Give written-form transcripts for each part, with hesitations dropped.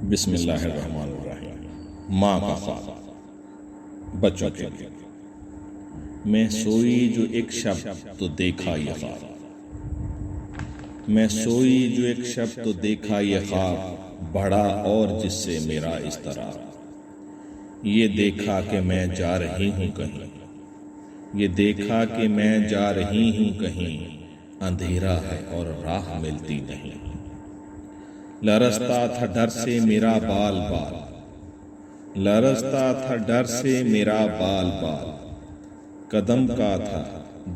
بسم اللہ الرحمن الرحیم۔ ماں کا خواب بچوں کے لیے۔ میں سوئی جو ایک شب تو دیکھا یہ خواب، میں سوئی جو ایک شب تو دیکھا یہ خواب، بڑھا اور جس سے میرا اضطراب۔ یہ دیکھا کہ میں جا رہی ہوں کہیں، یہ دیکھا کہ میں جا رہی ہوں کہیں، اندھیرا ہے اور راہ ملتی نہیں۔ لرزتا تھا ڈر سے میرا بال بال، لرزتا تھا ڈر سے میرا بال بال، قدم کا تھا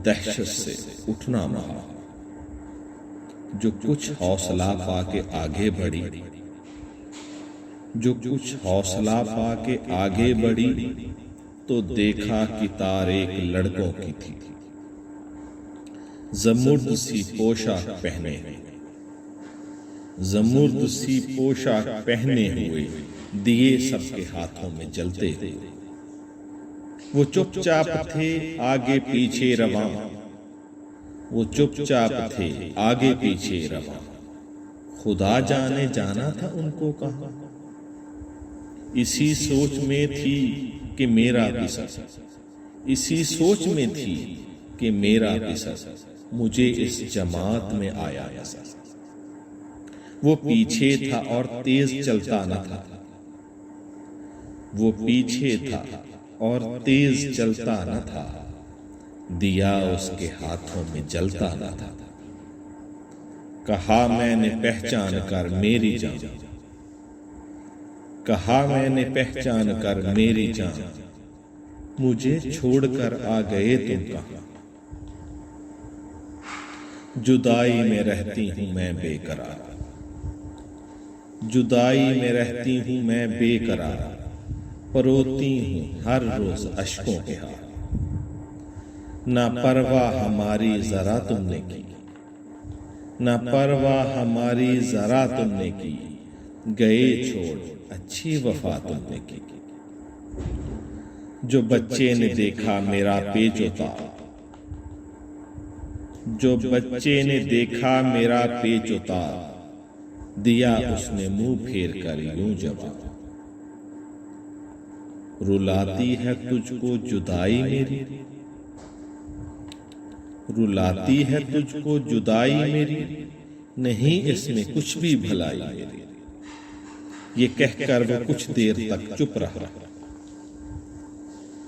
دہشت سے اٹھنا محال۔ جو کچھ حوصلہ پا کے آگے بڑھی، جو کچھ حوصلہ پا کے آگے بڑھی، تو دیکھا کہ تار ایک لڑکوں کی تھی، زمرد سی پوشاک پہنے، زمرد سی پوشاک پہنے ہوئے، دیے سب کے ہاتھوں میں جلتے ہوئے۔ وہ چپ چاپ تھے آگے پیچھے رواں، وہ چپ چاپ تھے آگے پیچھے رواں، خدا جانے جانا تھا ان کو کہاں۔ اسی سوچ میں تھی کہ میرا پسر، اسی سوچ میں تھی کہ میرا پسر، مجھے اس جماعت میں آیا نظر۔ وہ پیچھے تھا اور تیز چلتا نہ تھا، وہ پیچھے تھا اور تیز چلتا نہ تھا، دیا اس کے ہاتھوں میں جلتا نہ تھا۔ کہا میں نے پہچان کر میری جان، کہا میں نے پہچان کر میری جان، مجھے چھوڑ کر آ گئے تم کہاں۔ جدائی میں رہتی ہوں میں بے قرار، جدائی میں رہتی ہوں میں بے قرار، پروتی ہوں ہر روز اشکوں کے ہار۔ نہ پرواہ ہماری ذرا تم نے کی، نہ پرواہ ہماری ذرا تم نے کی، گئے چھوڑ اچھی وفا تم نے کی۔ جو بچے نے دیکھا میرا پیچ و تاب، جو بچے نے دیکھا میرا پیچ و تاب، دیا اس نے منہ پھیر کر یوں جواب۔ رلاتی ہے تجھ کو جدائی میری، رلاتی ہے تجھ کو جدائی میری، نہیں اس میں کچھ بھی بھلائی میری۔ یہ کہہ کر وہ کچھ دیر تک چپ رہا،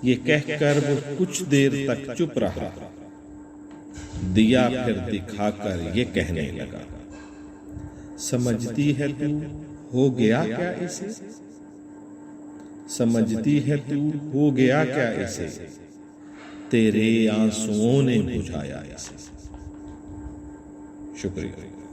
یہ کہہ کر وہ کچھ دیر تک چپ رہا، دیا پھر دکھا کر یہ کہنے لگا۔ سمجھتی ہے تو ہو گیا کیا اسے، سمجھتی ہے تو ہو گیا کیا اسے، تیرے آنسوؤں نے بجھایا اسے۔ شکریہ۔